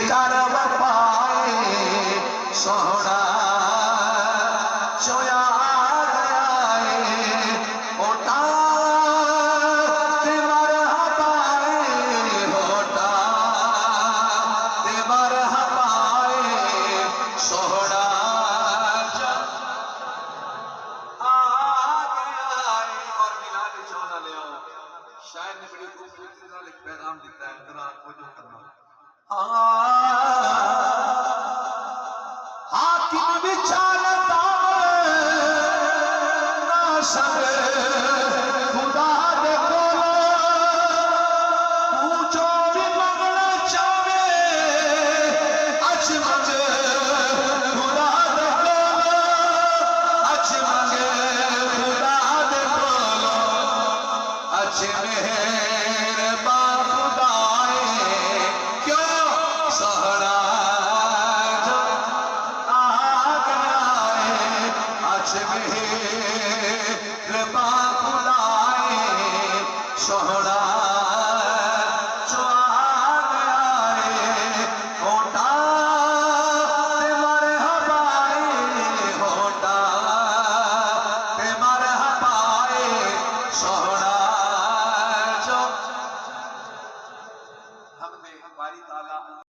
चार वफाए सोहना सोया गया है होता तेमर हवाए होता तेमर हवाए सोहना शायद ने बड़ी खूबसूरती से एक पैगाम देता है, जरा खोजो करना। हाकिम विचारता ना संग खुदा दे कोलो पूछो भी मंगना चावे अच मंगे खुदा दे कोलो अच मंगे खुदा दे कोलो अच मेहरबान खुदाए क्यों सहरा जो आ गया है अच मेहरबान